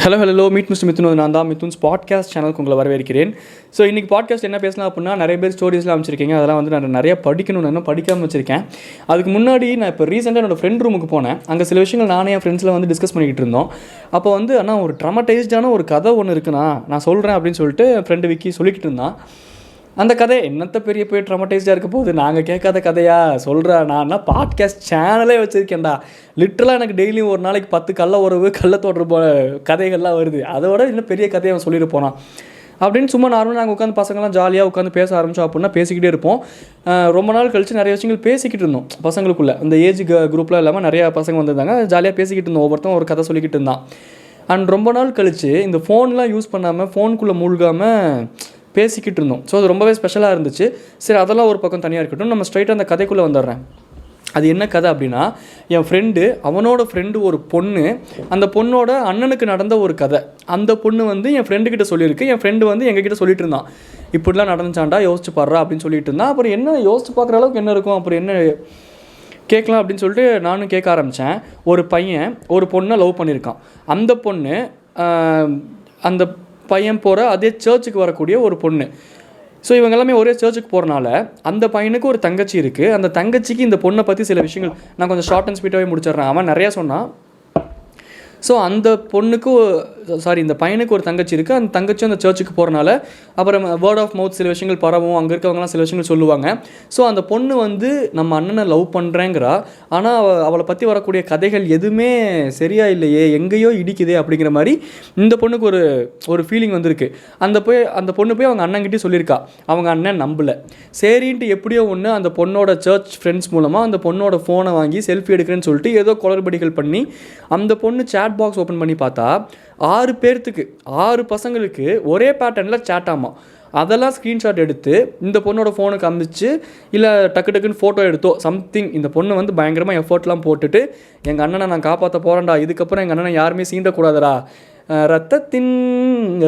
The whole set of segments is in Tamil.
Hello meet mister Mithun. நான் தான் மிதுன்ஸ் பாட்காஸ்ட் சேனலுக்கு உங்களை வரவேற்கிறேன். ஸோ இன்றைக்கி பாட்காஸ்ட் என்ன பேசலாம் அப்படின்னா, நிறைய பேர் ஸ்டோரிஸ்லாம் அமைச்சிருக்கீங்க. அதெல்லாம் வந்து நான் நிறைய படிக்கணும்னு இன்னும் படிக்காமல் வச்சுருக்கேன். அதுக்கு முன்னாடி நான் இப்போ ரீசெண்டாக என்னோடய ஃப்ரெண்ட் ரூமுக்கு போனேன். அங்கே சில விஷயங்கள் நானே என் ஃப்ரெண்ட்ஸில் வந்து டிஸ்கஸ் பண்ணிக்கிட்டு இருந்தோம். அப்போ வந்து ஆனால் ஒரு ட்ராமடைஸ்டான ஒரு கதை ஒன்று இருக்குண்ணா, நான் சொல்கிறேன் அப்படின்னு சொல்லிட்டு என் ஃப்ரெண்டு விக்கி சொல்லிக்கிட்டு இருந்தான். அந்த கதை என்னத்த பெரிய போய் ட்ராமடைஸ்டாக இருக்க போகுது, நாங்கள் கேட்காத கதையா சொல்கிறேன். நான் பாட்காஸ்ட் சேனலே வச்சுருக்கேன்டா. லிட்டரலாக எனக்கு டெய்லியும் ஒரு நாளைக்கு 10 கள்ள உறவு கள்ள தொடர்பு கதைகள்லாம் வருது. அதோட இன்னும் பெரிய கதையை அவன் சொல்லிட்டு போனான் அப்படின்னு. சும்மா நார்மலாக நாங்கள் உட்காந்து பசங்களாம் ஜாலியாக உட்காந்து பேச ஆரம்பித்தோம் அப்படின்னா பேசிக்கிட்டே இருப்போம். ரொம்ப நாள் கழித்து நிறைய விஷயங்கள் பேசிக்கிட்டு இருந்தோம் பசங்களுக்குள்ளே. இந்த ஏஜ் குரூப்பில் இல்லாமல் நிறையா பசங்க வந்திருந்தாங்க. ஜாலியாக பேசிக்கிட்டு இருந்தோம். ஒவ்வொருத்தரும் ஒரு கதை சொல்லிக்கிட்டு இருந்தான். அண்ட் ரொம்ப நாள் கழித்து இந்த ஃபோன்லாம் யூஸ் பண்ணாமல், ஃபோனுக்குள்ளே மூழ்காமல் பேசிக்கிட்டு இருந்தோம். ஸோ அது ரொம்பவே ஸ்பெஷலாக இருந்துச்சு. சரி, அதெல்லாம் ஒரு பக்கம் தனியாக இருக்கட்டும். நம்ம ஸ்ட்ரைட்டாக அந்த கதைக்குள்ளே வந்துடுறேன். அது என்ன கதை அப்படின்னா, என் ஃப்ரெண்டு அவனோட ஃப்ரெண்டு ஒரு பொண்ணு, அந்த பொண்ணோட அண்ணனுக்கு நடந்த ஒரு கதை. அந்த பொண்ணு வந்து என் ஃப்ரெண்டுக்கிட்ட சொல்லியிருக்கு. என் ஃப்ரெண்டு வந்து எங்ககிட்ட சொல்லிட்டு இருந்தான், இப்படிலாம் நடந்துச்சாண்டா, யோசிச்சு பாடுறா அப்படின்னு சொல்லிட்டு இருந்தான். அப்புறம் என்ன யோசிச்சு பார்க்குற அளவுக்கு என்ன இருக்கும், அப்புறம் என்ன கேட்கலாம் அப்படின்னு சொல்லிட்டு நானும் கேட்க ஆரம்பித்தேன். ஒரு பையன் ஒரு பொண்ணை லவ் பண்ணியிருக்கான். அந்த பொண்ணு அந்த பையன் போகிற அதே சர்ச்சுக்கு வரக்கூடிய ஒரு பொண்ணு. ஸோ இவங்க எல்லாமே ஒரே சர்ச்சுக்கு போகிறனால அந்த பையனுக்கு ஒரு தங்கச்சி இருக்குது. அந்த தங்கச்சிக்கு இந்த பொண்ணை பற்றி சில விஷயங்கள் நான் கொஞ்சம் ஷார்ட் அண்ட் ஸ்வீட்டாகவே முடிச்சிடுறேன். அவன் நிறையா சொன்னான். ஸோ அந்த பொண்ணுக்கு இந்த பையனுக்கு ஒரு தங்கச்சி இருக்குது. அந்த தங்கச்சி அந்த சர்ச்சுக்கு போகிறனால அப்புறம் வேர்ட் ஆஃப் மவுத் சில விஷயங்கள் பரவும். அங்கே இருக்கவங்கலாம் சில விஷயங்கள் சொல்லுவாங்க. ஸோ அந்த பொண்ணு வந்து நம்ம அண்ணனை லவ் பண்ணுறேங்கிறா. ஆனால் அவளை பற்றி வரக்கூடிய கதைகள் எதுவுமே சரியாக இல்லையே, எங்கேயோ இடிக்குதே அப்படிங்கிற மாதிரி இந்த பொண்ணுக்கு ஒரு ஃபீலிங் வந்திருக்கு. அந்த பொண்ணு போய் அவங்க அண்ணன்கிட்டே சொல்லியிருக்கா. அவங்க அண்ணன் நம்பலை. சரின்ட்டு எப்படியோ ஒன்று அந்த பொண்ணோட சர்ச் ஃப்ரெண்ட்ஸ் மூலமாக அந்த பொண்ணோட ஃபோனை வாங்கி செல்ஃபி எடுக்கிறேன்னு சொல்லிட்டு ஏதோ குளறுபடிகள் பண்ணி அந்த பொண்ணு சேட் பாக்ஸ் ஓப்பன் பண்ணி பார்த்தா 6 பசங்களுக்கு ஒரே பேட்டர்னில் சேட் ஆமாம். அதெல்லாம் ஸ்க்ரீன்ஷாட் எடுத்து இந்த பொண்ணோட ஃபோனுக்கு அமிச்சு, இல்லை டக்குன்னு ஃபோட்டோ எடுத்தோ சம்திங். இந்த பொண்ணு வந்து பயங்கரமாக எஃபர்ட்லாம் போட்டுட்டு, எங்கள் அண்ணனை நான் காப்பாற்ற போகிறேன்டா, இதுக்கப்புறம் எங்கள் அண்ணனை யாருமே சீண்டக்கூடாதுடா, ரத்தத்தின்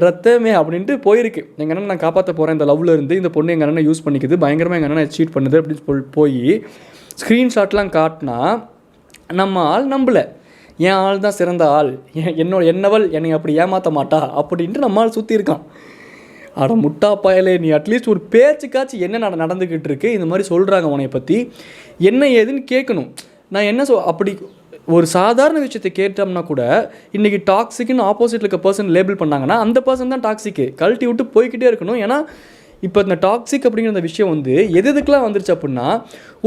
ரத்தமே அப்படின்ட்டு போயிருக்கு. எங்கள் அண்ணனை நான் காப்பாற்ற போகிறேன் இந்த லவ்வில் இருந்து. இந்த பொண்ணு எங்கள் அண்ணனை யூஸ் பண்ணிக்குது, பயங்கரமாக எங்கள் அண்ணனை சீட் பண்ணுது அப்படின்னு போய் ஸ்க்ரீன்ஷாட்லாம் காட்டினா நம்ம ஆள் நம்பலை. என் ஆள் தான் சிறந்த ஆள், என்னவள் என்னை அப்படி ஏமாற்ற மாட்டா அப்படின்ட்டு நம்ம ஆள் சுற்றி இருக்கான். அட முட்டா பயலே, நீ அட்லீஸ்ட் ஒரு பேச்சுக்காச்சும் என்ன நடந்துக்கிட்டு இருக்கு, இந்த மாதிரி சொல்கிறாங்க உன்னை பற்றி என்ன ஏதுன்னு கேட்கணும். நான் என்ன அப்படி ஒரு சாதாரண விஷயத்தை கேட்டோம்னா கூட இன்றைக்கி டாக்ஸிக்குன்னு ஆப்போசிட்டில் இருக்க பர்சன் லேபிள் பண்ணாங்கன்னா அந்த பர்சன் தான் டாக்ஸிக்கு. கழட்டி விட்டு போய்கிட்டே இருக்கணும். ஏன்னா இப்போ இந்த டாக்ஸிக் அப்படிங்கிற அந்த விஷயம் வந்து எதுக்கெலாம் வந்துருச்சு அப்படின்னா,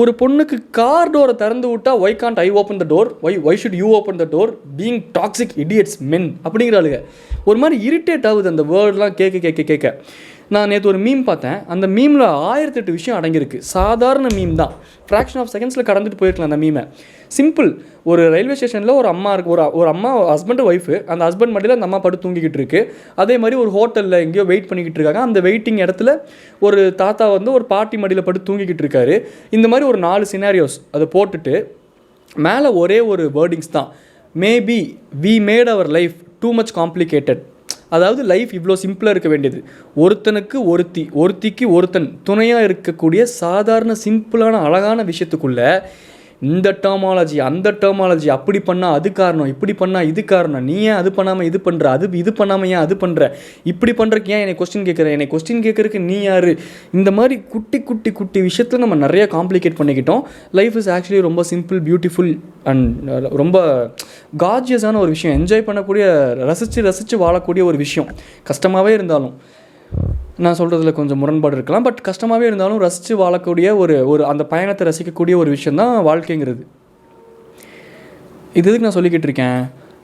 ஒரு பொண்ணுக்கு கார் டோரை திறந்து விட்டால் why can't I open the door, why should you open the door, being toxic idiots men அப்படிங்கிறாளுங்க. ஒரு மாதிரி இரிட்டேட் ஆகுது அந்த வேர்ட்லாம் கேட்க. நான் நேற்று ஒரு மீம் பார்த்தேன். அந்த மீமில் 1008 விஷயம் அடங்கியிருக்கு. சாதாரண மீம் தான், ஃப்ராக்ஷன் ஆஃப் செகண்ட்ஸில் கடந்துட்டு போயிருக்கலாம் அந்த மீமை. சிம்பிள். ஒரு ரயில்வே ஸ்டேஷனில் ஒரு அம்மா இருக்குது. ஒரு அம்மா, ஹஸ்பண்டு ஒய்ஃபு. அந்த ஹஸ்பண்ட் மடியில் அந்த அம்மா படுத்து தூங்கிக்கிட்டு இருக்கு. அதே மாதிரி ஒரு ஹோட்டலில் எங்கேயோ வெயிட் பண்ணிக்கிட்டு இருக்காங்க. அந்த வெயிட்டிங் இடத்துல ஒரு தாத்தா வந்து ஒரு பாட்டி மடியில் படுத்து தூங்கிக்கிட்டு இருக்காரு. இந்த மாதிரி ஒரு 4 சினாரியோஸ் அதை போட்டுட்டு மேலே ஒரே ஒரு வேர்டிங்ஸ் தான், maybe we made our life too much complicated. அதாவது லைஃப் இவ்வளோ சிம்பிளாக இருக்க வேண்டியது, ஒருத்தனுக்கு ஒருத்திக்கு ஒருத்தன் துணையாக இருக்கக்கூடிய சாதாரண சிம்பிளான அழகான விஷயத்துக்குள்ளே இந்த டெர்மாலஜி அந்த டெர்மாலஜி, அப்படி பண்ணால் அது காரணம், இப்படி பண்ணால் இது காரணம், நீ ஏன் அது பண்ணாமல் இது பண்ணுற, இது பண்ணாமல் ஏன் அது பண்ணுற, இப்படி பண்ணுறக்கு ஏன் என்னை கொஸ்டின் கேட்குறதுக்கு நீ யார், இந்த மாதிரி குட்டி விஷயத்தில் நம்ம நிறைய காம்ப்ளிகேட் பண்ணிக்கிட்டோம். லைஃப் இஸ் ஆக்சுவலி ரொம்ப சிம்பிள், பியூட்டிஃபுல் அண்ட் ரொம்ப கார்ஜியஸான ஒரு விஷயம். என்ஜாய் பண்ணக்கூடிய, ரசித்து வாழக்கூடிய ஒரு விஷயம். கஷ்டமாகவே இருந்தாலும், நான் சொல்கிறதுல கொஞ்சம் முரண்பாடு இருக்கலாம், பட் கஷ்டமாகவே இருந்தாலும் ரசித்து வாழக்கூடிய ஒரு அந்த பயணத்தை ரசிக்கக்கூடிய ஒரு விஷயம் தான் வாழ்க்கைங்கிறது. இதுக்கு நான் சொல்லிக்கிட்டு இருக்கேன்.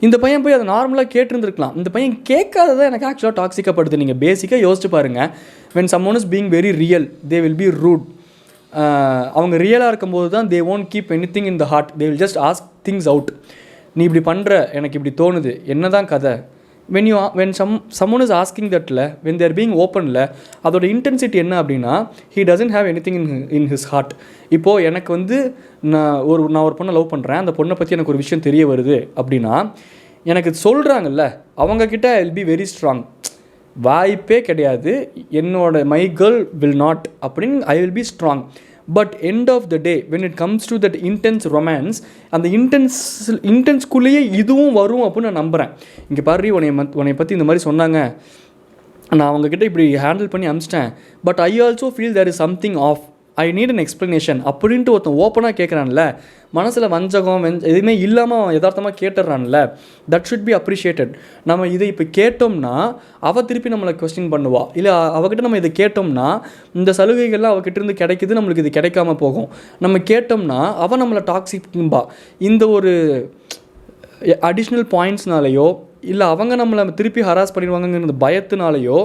இந்த பையன் போய் அதை நார்மலாக கேட்டுருந்துருக்கலாம். இந்த பையன் கேட்காததான் எனக்கு ஆக்சுவலாக டாக்ஸிக்கப்படுது. நீங்கள் பேசிக்காக யோசிச்சு பாருங்கள். When someone is being very real, they will be rude. அவங்க ரியலாக இருக்கும்போது தான் they won't keep anything in the heart, they will just ask things out. நீ இப்படி பண்ணுற, எனக்கு இப்படி தோணுது, என்ன தான் கதை. when someone is asking that, when they are being open, அதோட இன்டென்சிட்டி என்ன அப்படின்னா, he doesn't have anything in his heart. இப்போது எனக்கு வந்து நான் ஒரு பொண்ணை லவ் பண்ணுறேன், அந்த பொண்ணை பற்றி எனக்கு ஒரு விஷயம் தெரிய வருது அப்படின்னா, எனக்கு சொல்கிறாங்கல்ல அவங்கக்கிட்ட I will be very strong. வாய்ப்பே கிடையாது, என்னோட மை கேர்ள் வில் நாட் அப்படின்னு I will be strong. But end of the day when it comes to that intense romance, அந்த இன்டென்ஸ்குள்ளேயே இதுவும் வரும் அப்படின்னு நான் நம்புகிறேன். இங்கே பாரு, உன்னை பற்றி இந்த மாதிரி சொன்னாங்க, நான் அவங்கக்கிட்ட இப்படி ஹேண்டில் பண்ணி அமிச்சிட்டேன், but I also feel there is something off, I need an explanation அப்படின்ட்டு ஒருத்தன் ஓப்பனாக கேட்குறான்ல, மனசில் வஞ்சகம் எதுவுமே இல்லாமல் அவன் யதார்த்தமாக கேட்டுறான்ல, தட் ஷுட் பி அப்ரிஷியேட்டட். நம்ம இதை இப்போ கேட்டோம்னா அவள் திருப்பி நம்மளை கொஸ்டின் பண்ணுவா, இல்லை அவகிட்ட நம்ம இதை கேட்டோம்னா இந்த சலுகைகள்லாம் அவகிட்ட இருந்து கிடைக்குது, நம்மளுக்கு இது கிடைக்காம போகும். நம்ம கேட்டோம்னா அவள் நம்மளை டாக்ஸிக்பா. இந்த ஒரு அடிஷ்னல் பாயிண்ட்ஸ்னாலேயோ இல்லை அவங்க நம்மளை திருப்பி ஹராஸ் பண்ணிடுவாங்கங்கிற பயத்தினாலேயோ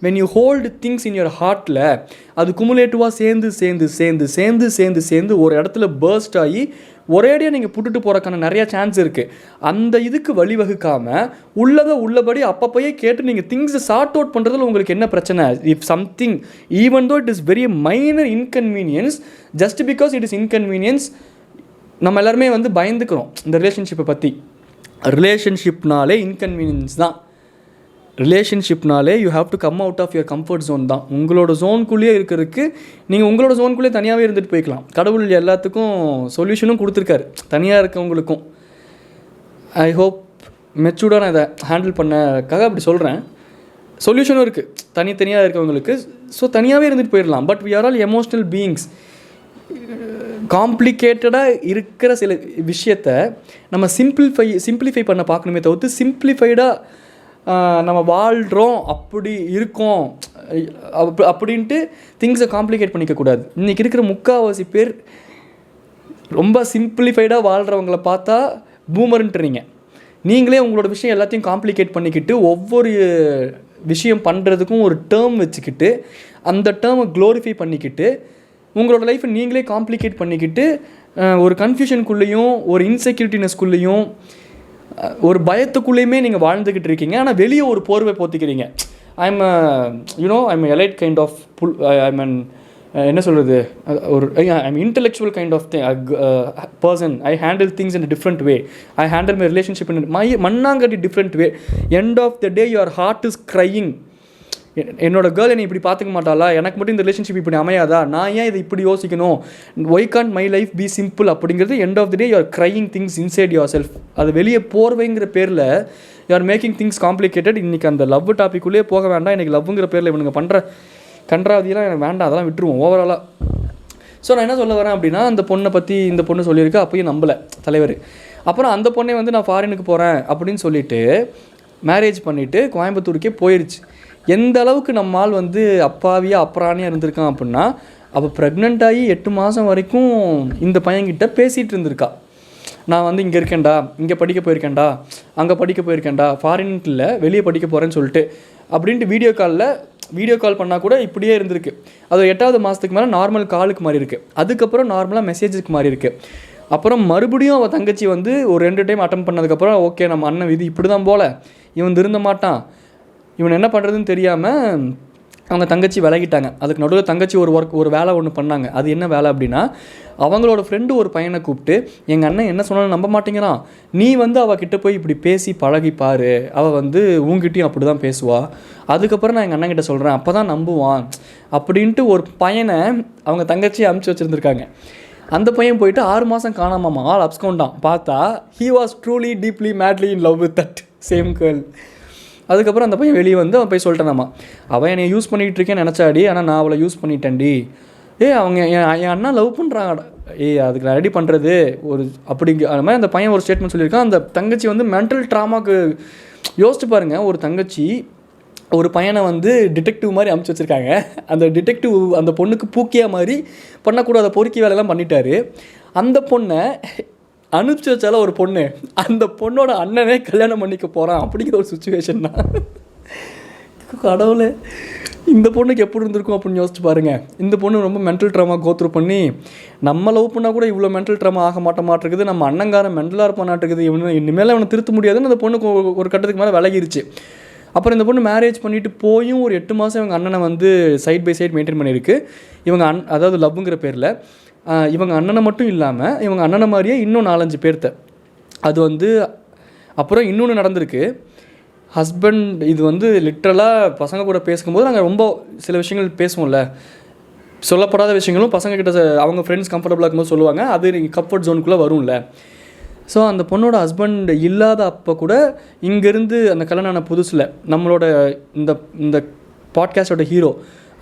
when you hold things in your ஹார்ட்டில் அது குமுலேட்டிவாக சேர்ந்து சேர்ந்து சேர்ந்து சேர்ந்து சேர்ந்து சேர்ந்து ஒரு இடத்துல பர்ஸ்ட் ஆகி ஒரேடியாக நீங்கள் புட்டுட்டு போகிறக்கான நிறையா சான்ஸ் இருக்குது. அந்த இதுக்கு வழிவகுக்காமல் உள்ளதை உள்ளபடி அப்பப்போயே கேட்டு நீங்கள் திங்ஸை சார்ட் அவுட் பண்ணுறதுல உங்களுக்கு என்ன பிரச்சனை? If something even though it is very minor inconvenience, just because it is inconvenience நம்ம எல்லாருமே வந்து பயந்துக்கிறோம் இந்த ரிலேஷன்ஷிப்பை பற்றி. ரிலேஷன்ஷிப்னாலே இன்கன்வீனியன்ஸ் தான். ரிலேஷன்ஷிப்னாலே you have to come out of your comfort zone தான். உங்களோட ஜோனுக்குள்ளேயே இருக்கிறதுக்கு நீங்கள் உங்களோட ஜோனுக்குள்ளேயே தனியாகவே இருந்துட்டு போய்க்கலாம். கடவுள் எல்லாத்துக்கும் சொல்யூஷனும் கொடுத்துருக்காரு, தனியாக இருக்கவங்களுக்கும். ஐ ஹோப் மெச்சூர்டாக நான் இதை ஹேண்டில் பண்ணக்காக அப்படி சொல்கிறேன். சொல்யூஷனும் இருக்குது தனித்தனியாக இருக்கவங்களுக்கு. ஸோ தனியாகவே இருந்துட்டு போயிடலாம். But we are all emotional beings. காம்ப்ளிகேட்டடாக இருக்கிற சில விஷயத்த நம்ம சிம்பிளிஃபை பண்ண பார்க்கணுமே தவிர்த்து சிம்பிளிஃபைடாக நம்ம வாழ்கிறோம் அப்படி இருக்கோம் அப்படின்ட்டு திங்ஸை காம்ப்ளிகேட் பண்ணிக்கக்கூடாது. இன்றைக்கி இருக்கிற முக்கால்வாசி பேர் ரொம்ப சிம்பிளிஃபைடாக வாழ்கிறவங்கள பார்த்தா பூமர்ன்றீங்க. நீங்களே உங்களோட விஷயம் எல்லாத்தையும் காம்ப்ளிகேட் பண்ணிக்கிட்டு ஒவ்வொரு விஷயம் பண்ணுறதுக்கும் ஒரு டேர்ம் வச்சுக்கிட்டு அந்த டேர்மை க்ளோரிஃபை பண்ணிக்கிட்டு உங்களோட லைஃப்பை நீங்களே காம்ப்ளிகேட் பண்ணிக்கிட்டு ஒரு கன்ஃபியூஷனுக்குள்ளேயும் ஒரு இன்செக்யூரிட்டினஸ்குள்ளேயும் ஒரு பயத்துக்குள்ளேயுமே நீங்கள் வாழ்ந்துக்கிட்டு இருக்கீங்க. ஆனால் வெளியே ஒரு போர்வை போத்திக்கிறீங்க. ஐம் எலைட் கைண்ட் ஆஃப் என்ன சொல்கிறது, ஒரு I'm intellectual kind of person. I handle things in a different way. I handle my relationship in மண்ணாங்கட்டி different way. End of the day your heart is crying. என்னோட கேர்ள் என்னை இப்படி பார்த்துக்க மாட்டாளா, எனக்கு மட்டும் இந்த ரிலேஷன்ஷிப் இப்படி அமையாதா, நான் ஏன் இதை இப்படி யோசிக்கணும், why can't my life be simple அப்படிங்கிறது end of the day you are crying things inside yourself. அது வெளியே போர்வைங்கிற பேரில் you are making things complicated. இன்றைக்கி அந்த லவ் டாப்பிக்குள்ளேயே போக வேண்டாம். இன்றைக்கி லவ்ங்கிற பேரில் இவனுங்க பண்ணுற கன்றாவதியெல்லாம் எனக்கு வேண்டாம், அதெல்லாம் விட்டுருவோம் ஓவராலாக. ஸோ நான் என்ன சொல்ல வரேன் அப்படின்னா, அந்த பொண்ணை பற்றி இந்த பொண்ணு சொல்லியிருக்கு, அப்போயும் நம்பலை தலைவர். அப்புறம் அந்த பொண்ணை வந்து நான் ஃபாரினுக்கு போகிறேன் அப்படின்னு சொல்லிவிட்டு மேரேஜ் பண்ணிவிட்டு கோயம்புத்தூருக்கே போயிடுச்சு. எந்த அளவுக்கு நம்மால் வந்து அப்பாவியாக அப்புறானியாக இருந்திருக்கான் அப்படின்னா, அவள் ப்ரெக்னென்ட் ஆகி 8 மாதம் வரைக்கும் இந்த பையன்கிட்ட பேசிகிட்டு இருந்திருக்கா. நான் வந்து இங்கே இருக்கேன்டா, இங்கே படிக்க போயிருக்கேன்டா, அங்கே படிக்க போயிருக்கேன்டா, ஃபாரின்ல வெளியே படிக்க போகிறேன்னு சொல்லிட்டு அப்படின்ட்டு வீடியோ கால் பண்ணால் கூட இப்படியே இருந்திருக்கு. அது 8வது மாதத்துக்கு மேலே நார்மல் காலுக்கு மாறி இருக்குது. அதுக்கப்புறம் நார்மலாக மெசேஜுக்கு மாறி இருக்குது. அப்புறம் மறுபடியும் அவள் தங்கச்சி வந்து ஒரு 2 டைம் அட்டன் பண்ணதுக்கப்புறம் ஓகே நம்ம அண்ணன் விதி இப்படி தான் போல், இவன் திருந்த மாட்டான், இவன் என்ன பண்ணுறதுன்னு தெரியாமல் அவங்க தங்கச்சி விலகிட்டாங்க. அதுக்கு நடுவில் தங்கச்சி ஒரு வேலை ஒன்று பண்ணாங்க. அது என்ன வேலை அப்படின்னா, அவங்களோட ஃப்ரெண்டு ஒரு பையனை கூப்பிட்டு, எங்கள் அண்ணன் என்ன சொன்னாலும் நம்ப மாட்டேங்கிறான், நீ வந்து அவகிட்ட போய் இப்படி பேசி பழகிப்பார், அவள் வந்து உங்ககிட்டையும் அப்படி தான் பேசுவா, அதுக்கப்புறம் நான் எங்கள் அண்ணன்கிட்ட சொல்கிறேன், அப்போ தான் நம்புவான் அப்படின்ட்டு ஒரு பையனை அவங்க தங்கச்சியை அனுப்பிச்சி வச்சுருந்துருக்காங்க. அந்த பையன் போயிட்டு 6 மாதம் காணாமாம்மா, ஆள் அப்ஸ்கவுண்டான். பார்த்தா he was truly deeply madly in love with that same girl. அதுக்கப்புறம் அந்த பையன் வெளியே வந்து அவன் போய் சொல்லிட்டானாமா, அவன் என்னை யூஸ் பண்ணிகிட்டு இருக்கேன்னு நினச்சாடி, ஆனால் நான் அவளை யூஸ் பண்ணிட்டேன்டி. அவங்க என் அண்ணா லவ் பண்ணுறாங்கடா, அதுக்கு நான் ரெடி பண்ணுறது ஒரு அப்படிங்கிற மாதிரி அந்த பையன் ஒரு ஸ்டேட்மெண்ட் சொல்லியிருக்கான். அந்த தங்கச்சி வந்து மென்டல் ட்ராமாவுக்கு யோசிச்சு பாருங்கள். ஒரு தங்கச்சி ஒரு பையனை வந்து டிடெக்டிவ் மாதிரி அமுச்சு வச்சுருக்காங்க. அந்த டிடெக்டிவ் அந்த பொண்ணுக்கு பூக்கியா மாதிரி பண்ணக்கூடாத பொறுக்கி வேலையெல்லாம் பண்ணிட்டாரு. அந்த பொண்ணை அனுப்பிச்சி வச்சால ஒரு பொண்ணு, அந்த பொண்ணோட அண்ணனே கல்யாணம் பண்ணிக்க போகிறான் அப்படிங்கிற ஒரு சுச்சுவேஷன் தான். கடவுளே, இந்த பொண்ணுக்கு எப்படி இருந்திருக்கும் அப்படின்னு யோசிச்சு பாருங்கள். இந்த பொண்ணு ரொம்ப மென்டல் ட்ராமா கோத்ரூ பண்ணி, நம்ம லவ் பண்ணால் கூட இவ்வளோ மென்டல் ட்ராமா ஆக மாட்டேங்குது, நம்ம அண்ணங்காரன் மென்டலாக இருப்பானாட்டுக்குது, இனிமேல் அவனை திருத்த முடியாதுன்னு அந்த பொண்ணுக்கு ஒரு கட்டத்துக்கு மேலே விலகிருச்சு. அப்புறம் இந்த பொண்ணு மேரேஜ் பண்ணிவிட்டு போயும் ஒரு 8 மாதம் இவங்க அண்ணனை வந்து சைட் பை சைட் மெயின்டைன் பண்ணியிருக்கு. இவங்க அதாவது லவ்ங்கிற பேரில் இவங்க அண்ணனை மட்டும் இல்லாமல் இவங்க அண்ணனை மாதிரியே இன்னும் 4-5 பேர்த்த. அது வந்து அப்புறம் இன்னொன்று நடந்திருக்கு. ஹஸ்பண்ட் இது வந்து லிட்ரலாக பசங்க கூட பேசும்போது நாங்கள் ரொம்ப சில விஷயங்கள் பேசுவோம்ல, சொல்லப்படாத விஷயங்களும் பசங்கக்கிட்ட அவங்க ஃப்ரெண்ட்ஸ் கம்ஃபர்டபுளாக இருக்கும்போது சொல்லுவாங்க. அது நீங்கள் கம்ஃபர்ட் ஜோனுக்குள்ளே வரும்ல. ஸோ அந்த பொண்ணோட ஹஸ்பண்ட் இல்லாத அப்போ கூட இங்கேருந்து அந்த கல்யாணம் ஆன புதுசில் நம்மளோட இந்த இந்த பாட்காஸ்டோட ஹீரோ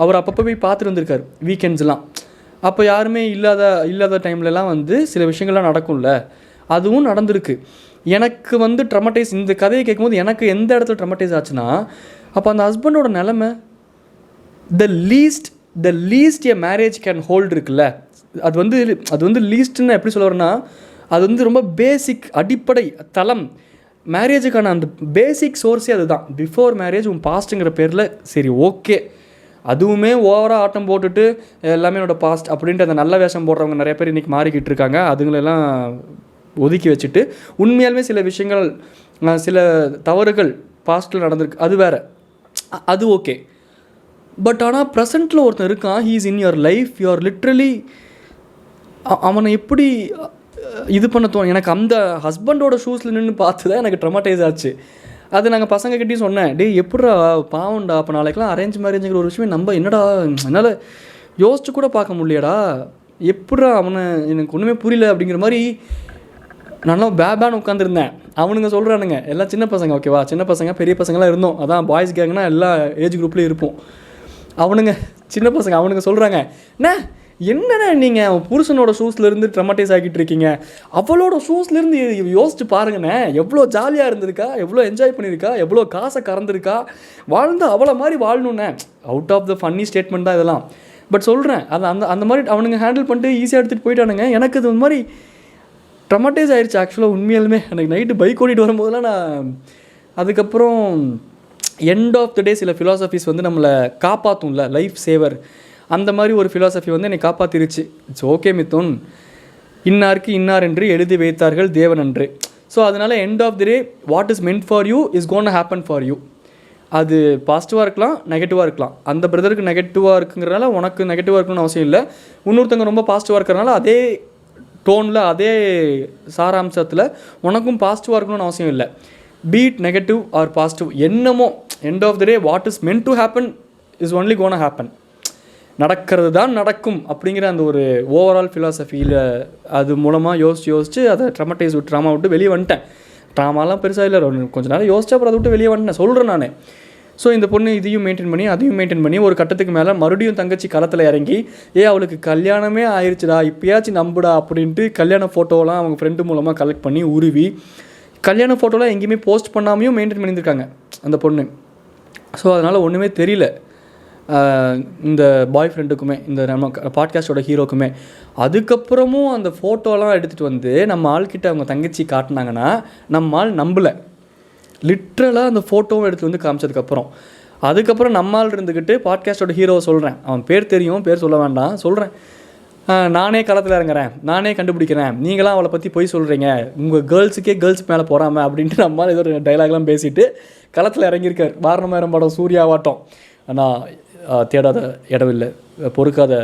அவர் அப்பப்போ போய் பார்த்துட்டு வந்திருக்கார் வீக்கெண்ட்ஸ்லாம். அப்போ யாருமே இல்லாத டைம்லலாம் வந்து சில விஷயங்கள்லாம் நடக்கும்ல, அதுவும் நடந்திருக்கு. எனக்கு வந்து ட்ரமடைஸ் இந்த கதையை கேட்கும்போது எனக்கு எந்த இடத்துல ட்ரமடைஸ் ஆச்சுன்னா, அப்போ அந்த ஹஸ்பண்டோட நிலமை the least a marriage can hold இருக்குல்ல, அது வந்து லீஸ்ட்னு எப்படி சொல்ல வரேன்னா, அது வந்து ரொம்ப பேசிக் அடிப்படை தளம். மேரேஜுக்கான அந்த பேசிக் சோர்ஸே அதுதான். பிஃபோர் மேரேஜ் உன் பாஸ்ட்டுங்கிற பேரில் சரி ஓகே, அதுவுமே ஓவராக ஆட்டம் போட்டுட்டு எல்லாமே என்னோடய பாஸ்ட் அப்படின்ட்டு அந்த நல்ல வேஷம் போடுறவங்க நிறைய பேர் இன்றைக்கி மாறிக்கிட்டு இருக்காங்க. அதுங்களெல்லாம் ஒதுக்கி வச்சுட்டு உண்மையாலுமே சில விஷயங்கள், சில தவறுகள் பாஸ்ட்டில் நடந்திருக்கு, அது வேறு, அது ஓகே. பட் ஆனால் ப்ரெசண்ட்டில் ஒருத்தன் இருக்கான், he is in your life, you are literally அவனை எப்படி இது பண்ண தோணும். எனக்கு அந்த ஹஸ்பண்டோட ஷூஸில் நின்று பார்த்து தான் எனக்கு ட்ரமாட்டைஸ் ஆச்சு. அது நாங்கள் பசங்கக்கிட்டையும் சொன்னேன், டே எப்படா பாவண்டா, அப்போ நாளைக்கெலாம் அரேஞ்ச் மேரேஜுங்கிற ஒரு விஷயம் நம்ம என்னடா என்னால் யோசிச்சு கூட பார்க்க முடியலடா, எப்படா அவனை எனக்கு ஒன்றுமே புரியல அப்படிங்கிற மாதிரி நான்லாம் பேபான்னு உட்காந்துருந்தேன். அவனுங்க சொல்கிறானுங்க எல்லாம் சின்ன பசங்க, ஓகேவா, சின்ன பசங்க பெரிய பசங்களாம் இருந்தோம், அதான் பாய்ஸ் கேங்னா எல்லா ஏஜ் குரூப்லேயும் இருப்போம். அவனுங்க சின்ன பசங்க அவனுங்க சொல்கிறாங்க, என்னண்ணா நீங்கள் அவன் புருஷனோட ஷூஸ்லேருந்து ட்ரமாட்டைஸ் ஆகிட்டு இருக்கீங்க, அவளோட ஷூஸ்லேருந்து யோசிச்சு பாருங்கண்ணே, எவ்வளோ ஜாலியாக இருந்திருக்கா, எவ்வளோ என்ஜாய் பண்ணியிருக்கா, எவ்வளோ காசை கறந்துருக்கா, வாழ்ந்து அவளை மாதிரி வாழணுண்ணே. Out of the funny statement தான் இதெல்லாம். பட் சொல்கிறேன், அது அந்த மாதிரி அவனுங்க ஹேண்டில் பண்ணிட்டு ஈஸியாக எடுத்துகிட்டு போயிட்டானுங்க. எனக்கு இது மாதிரி ட்ரமாட்டைஸ் ஆகிடுச்சு ஆக்சுவலாக. உண்மையாலுமே எனக்கு நைட்டு பைக் ஓட்டிகிட்டு வரும்போதெல்லாம் நான் அதுக்கப்புறம் எண்ட் ஆஃப் த டே சில ஃபிலாசபிஸ் வந்து நம்மளை காப்பாற்றும்ல, லைஃப் சேவர், அந்த மாதிரி ஒரு ஃபிலாசபி வந்து என்னை காப்பாற்றிருச்சு. இட்ஸ் ஓகே மிதுன், இன்னாருக்கு இன்னார் என்று எழுதி வைத்தார்கள் தேவன் என்று. ஸோ அதனால் end of the day what is meant for you is gonna happen for you. அது பாசிட்டிவாக இருக்கலாம், நெகட்டிவாக இருக்கலாம். அந்த பிரதருக்கு நெகட்டிவாக இருக்குங்கிறனால உனக்கு நெகட்டிவாக இருக்கணும்னு அவசியம் இல்லை. இன்னொருத்தங்க ரொம்ப பாசிட்டிவாக இருக்கிறனால அதே டோனில் அதே சாராம்சத்தில் உனக்கும் பாசிட்டிவாக இருக்கணும்னு அவசியம் இல்லை. பீட் நெகட்டிவ் ஆர் பாசிட்டிவ், என்னமோ end of the day what is meant to happen is only gonna happen. நடக்கிறது தான் நடக்கும் அப்படிங்கிற அந்த ஒரு ஓவரால் ஃபிலாசபியில் அது மூலமாக யோசித்து அதை ட்ராமா விட்டு வெளியே வந்துட்டேன். ட்ராமாலாம் பெருசாக இல்லை, கொஞ்சம் நேரம் யோசிச்சா அப்புறம் அதை விட்டு வெளியே வந்துட்டேன் சொல்கிறேன் நான். ஸோ இந்த பொண்ணு இதையும் மெயின்டைன் பண்ணி அதையும் மெயின்டைன் பண்ணி ஒரு கட்டத்துக்கு மேலே மறுபடியும் தங்கச்சி களத்தில் இறங்கி, அவளுக்கு கல்யாணமே ஆயிடுச்சுடா, இப்போயாச்சும் நம்புடா அப்படின்ட்டு கல்யாண ஃபோட்டோலாம் அவங்க ஃப்ரெண்டு மூலமாக கலெக்ட் பண்ணி உருவி கல்யாண ஃபோட்டோலாம் எங்கேயுமே போஸ்ட் பண்ணாமையும் மெயின்டைன் பண்ணியிருக்காங்க அந்த பொண்ணு. ஸோ அதனால் ஒன்றுமே தெரியல இந்த பாய் ஃப்ரெண்டுக்குமே, இந்த நம்ம பாட்காஸ்டோட ஹீரோக்குமே. அதுக்கப்புறமும் அந்த ஃபோட்டோலாம் எடுத்துகிட்டு வந்து நம்ம ஆள்கிட்ட அவங்க தங்கச்சி காட்டினாங்கன்னா நம்ம ஆள் நம்பலை. லிட்ரலாக அந்த ஃபோட்டோவும் எடுத்து வந்து காமிச்சதுக்கப்புறம் அதுக்கப்புறம் நம்மால் இருந்துக்கிட்டு பாட்காஸ்டோட ஹீரோவை சொல்கிறேன், அவன் பேர் தெரியும், பேர் சொல்ல வேண்டாம், சொல்கிறேன், நானே களத்தில் இறங்குறேன், நானே கண்டுபிடிக்கிறேன், நீங்களாம் அவளை பற்றி போய் சொல்கிறீங்க, உங்கள் கேர்ள்ஸ் மேலே போகாமல் அப்படின்ட்டு நம்மால் ஏதோ ஒரு டைலாக்லாம் பேசிவிட்டு களத்தில் இறங்கியிருக்கார். வாரணமாயிரம் படம் சூர்யாவாட்டம். ஆனால் தேடாத இடம் இல்லை, பொறுக்காத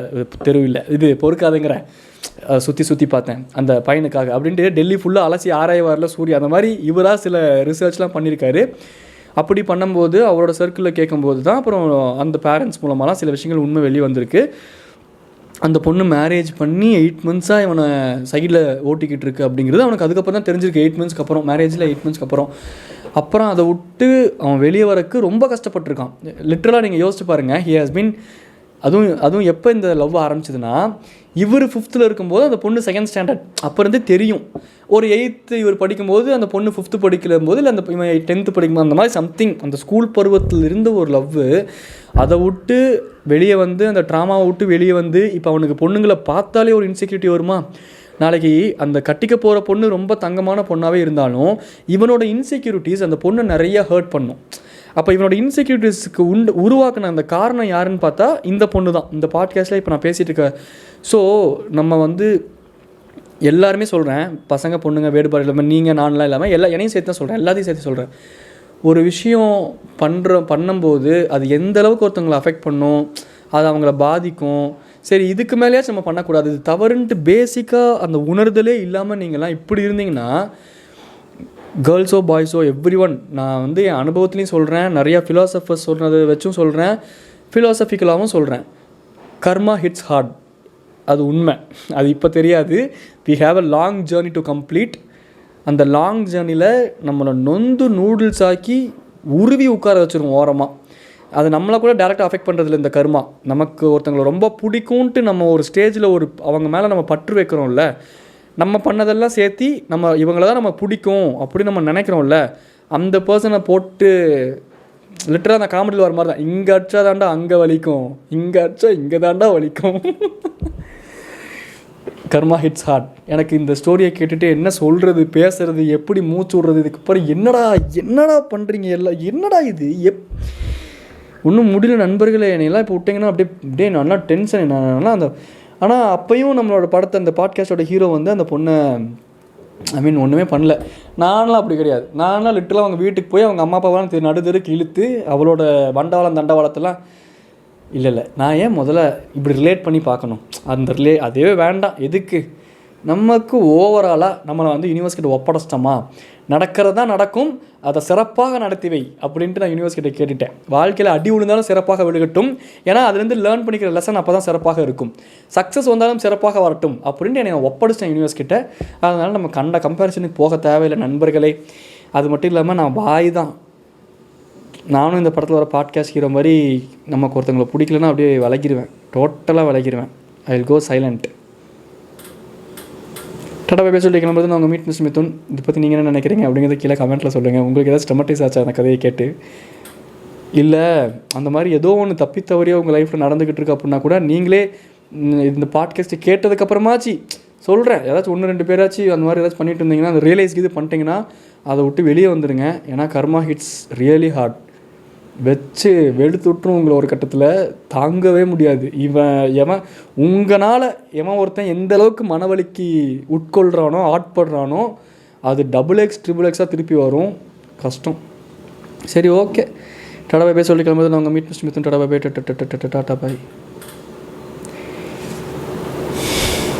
தெரு இல்லை, இது பொறுக்காதங்கிறேன், சுற்றி பார்த்தேன் அந்த பையனுக்காக அப்படின்ட்டு டெல்லி ஃபுல்லாக அலசி ஆராய்வாரில் சூர்யா. அந்த மாதிரி இவராக சில ரிசர்ச்லாம் பண்ணியிருக்காரு. அப்படி பண்ணும்போது அவரோட சர்க்கிளில் கேட்கும்போது தான் அப்புறம் அந்த பேரண்ட்ஸ் மூலமாலாம் சில விஷயங்கள் உண்மை வெளியே வந்திருக்கு. அந்த பொண்ணு மேரேஜ் பண்ணி 8 மந்த்ஸாக இவனை சைடில் ஓட்டிக்கிட்டு இருக்கு அப்படிங்கிறது அவனுக்கு அதுக்கப்புறம் தான் தெரிஞ்சிருக்கு. 8 மந்த்ஸ்க்கு அப்புறம், மேரேஜில் 8 மந்த்ஸ்க்கு அப்புறம் அதை விட்டு அவன் வெளியே வரக்கு ரொம்ப கஷ்டப்பட்டுருக்கான். லிட்ரலாக நீங்கள் யோசிச்சு பாருங்கள். ஹி ஹாஸ் பீன், அதுவும் எப்போ இந்த லவ் ஆரம்பிச்சதுன்னா இவர் 5th இருக்கும்போது அந்த பொண்ணு 2nd ஸ்டாண்டர்ட் அப்போ இருந்தே தெரியும். ஒரு 8th இவர் படிக்கும்போது அந்த பொண்ணு 5th படிக்கும்போது இல்லை அந்த 10th படிக்கும்போது அந்த மாதிரி சம்திங் அந்த ஸ்கூல் பருவத்தில் இருந்த ஒரு லவ்வு அதை விட்டு வெளியே வந்து அந்த ட்ராமாவை விட்டு வெளியே வந்து இப்போ அவனுக்கு பொண்ணுங்களை பார்த்தாலே ஒரு இன்செக்யூரிட்டி வருமா? நாளைக்கு அந்த கட்டிக்க போகிற பொண்ணு ரொம்ப தங்கமான பொண்ணாகவே இருந்தாலும் இவனோட இன்செக்யூரிட்டிஸ் அந்த பொண்ணை நிறைய ஹர்ட் பண்ணும். அப்போ இவனோட இன்செக்யூரிட்டிஸ்க்கு உருவாக்கின அந்த காரணம் யாருன்னு பார்த்தா இந்த பொண்ணு தான். இந்த பாட்காஸ்ட்டில் இப்போ நான் பேசிகிட்டு இருக்கேன். ஸோ நம்ம வந்து எல்லாருமே சொல்கிறேன், பசங்க பொண்ணுங்க வேறுபாடு இல்லாமல் நீங்கள் நான்லாம் இல்லாமல் என்னையும் சேர்த்து தான் சொல்கிறேன், எல்லாத்தையும் சேர்த்து சொல்கிறேன். ஒரு விஷயம் பண்ணும்போது அது எந்த அளவுக்கு ஒருத்தவங்களை அஃபெக்ட் பண்ணும், அது அவங்கள பாதிக்கும். சரி, இதுக்கு மேலேயாச்சும் நம்ம பண்ணக்கூடாது, இது தவறுன்ட்டு பேசிக்காக அந்த உணர்தலே இல்லாமல் நீங்கள்லாம் இப்படி இருந்தீங்கன்னா, கேர்ள்ஸோ பாய்ஸோ எவ்ரி1, நான் வந்து என் அனுபவத்துலேயும் சொல்கிறேன், நிறையா ஃபிலாசபர்ஸ் சொல்கிறத வச்சும் சொல்கிறேன், ஃபிலாசபிக்கலாகவும் சொல்கிறேன், கர்மா ஹிட்ஸ் ஹார்ட், அது உண்மை. அது இப்போ தெரியாது. We have a long journey to complete. அந்த லாங் ஜேர்னியில் நம்மளை நொந்து நூடுல்ஸ் ஆக்கி உருவி உட்கார வச்சுருவோம் ஓரமாக. அது நம்மளை கூட டேரெக்டாக அஃபெக்ட் பண்ணுறதில்ல இந்த கர்மா. நமக்கு ஒருத்தங்களை ரொம்ப பிடிக்கும்ன்ட்டு நம்ம ஒரு ஸ்டேஜில் அவங்க மேலே நம்ம பற்று வைக்கிறோம்ல, நம்ம பண்ணதெல்லாம் சேர்த்தி நம்ம இவங்கள தான் நம்ம பிடிக்கும் அப்படி நம்ம நினைக்கிறோம்ல, அந்த பர்சனை போட்டு லிட்டராக அந்த காமெடியில் வர மாதிரி தான், இங்கே அடிச்சா தாண்டா அங்கே வலிக்கும், இங்கே அடிச்சா இங்கே தாண்டா வலிக்கும். கர்மா ஹிட்ஸ் ஹார்ட். எனக்கு இந்த ஸ்டோரியை கேட்டுட்டு என்ன சொல்கிறது, பேசுகிறது, எப்படி மூச்சு விட்றது, இதுக்கு அப்புறம் என்னடா பண்ணுறீங்க எல்லாம், என்னடா இது ஒன்றும் முடியல நண்பர்களே. என்னையெல்லாம் இப்போ விட்டிங்கன்னா அப்படியே நல்லா டென்ஷன் என்னன்னா ஆனால் அப்பையும் நம்மளோட படத்தை அந்த பாட்காஸ்டோட ஹீரோ வந்து அந்த பொண்ணை ஒன்றுமே பண்ணல. நான்லாம் அப்படி கிடையாது. நான்லாம் லிட்டரலாக அவங்க வீட்டுக்கு போய் அவங்க அம்மா அப்பாவெல்லாம் நடுதருக்கு இழுத்து அவளோட வண்டவாளம் தண்டவாளத்தெல்லாம் இல்லை நான் ஏன் முதல்ல இப்படி ரிலேட் பண்ணி பார்க்கணும், அதே வேண்டாம். எதுக்கு நமக்கு ஓவராலாக நம்மளை வந்து யூனிவர்ஸ்கிட்ட ஒப்படைச்சிட்டோமா, நடக்கிறது தான் நடக்கும், அதை சிறப்பாக நடத்தி வை அப்படின்ட்டு நான் யூனிவர்ஸ்கிட்ட கேட்டுட்டேன். வாழ்க்கையில் அடி விழுந்தாலும் சிறப்பாக விழுகட்டும், ஏன்னா அதுலேருந்து லேர்ன் பண்ணிக்கிற லெசன் அப்போ தான் சிறப்பாக இருக்கும். சக்ஸஸ் வந்தாலும் சிறப்பாக வரட்டும் அப்படின்ட்டு என்னை ஒப்படைச்சிட்டேன் யூனிவர்ஸ்கிட்ட. அதனால் நம்ம கண்ட கம்பேரிசனுக்கு போக தேவையில்லை நண்பர்களே. அது மட்டும் இல்லாமல் நான் வாய் தான், நானும் இந்த படத்தில் வர பாட்காஸ்ட் ஹீரோ மாதிரி நமக்கு ஒருத்தவங்களை பிடிக்கலன்னா அப்படியே விலகிடுவேன், டோட்டலாக விலகிடுவேன். I will go silent. Tata bye bye சொல்லி கிளம்புறது நான் உங்கள் மீட் மிஸ் மிதுன். இதை பற்றி நீங்கள் என்ன நினைக்கிறீங்க அப்படிங்கிறத கீழே கமெண்ட்டில் சொல்லுங்கள். உங்களுக்கு ஏதாவது ஸ்டெமட்டைஸ் ஆச்சா அந்த கதையை கேட்டு, இல்லை அந்த மாதிரி ஏதோ ஒன்று தப்பித்தவரையோ உங்கள் லைஃப்பில் நடந்துக்கிட்டு இருக்கு அப்படின்னா கூட நீங்களே இந்த பாட்காஸ்ட்டு கேட்டதுக்கப்புறமாச்சு சொல்கிறேன், ஏதாச்சும் 1-2 பேராச்சு அந்த மாதிரி ஏதாச்சும் பண்ணிட்டு இருந்தீங்கன்னா, அந்த ரியலைஸ்க்கு இது பண்ணிட்டீங்கன்னா அதை விட்டு வெளியே வந்துடுங்க. ஏன்னா கர்மா ஹிட்ஸ் ரியலி ஹார்ட். வச்சு வெளுத்துட்ரும் உங்களை ஒரு கட்டத்தில், தாங்கவே முடியாது. எவன் உங்களால் ஒருத்தன் எந்த அளவுக்கு மனவலிக்கு உட்கொள்கிறானோ ஆட்படுறானோ அது XXX ட்ரிபிள் திருப்பி வரும். கஷ்டம். சரி, ஓகே, டாடா பை பை சொல்லி கிளம்புறது நான் உங்கள் meet mister Mithun. Tata bye bye, tata by.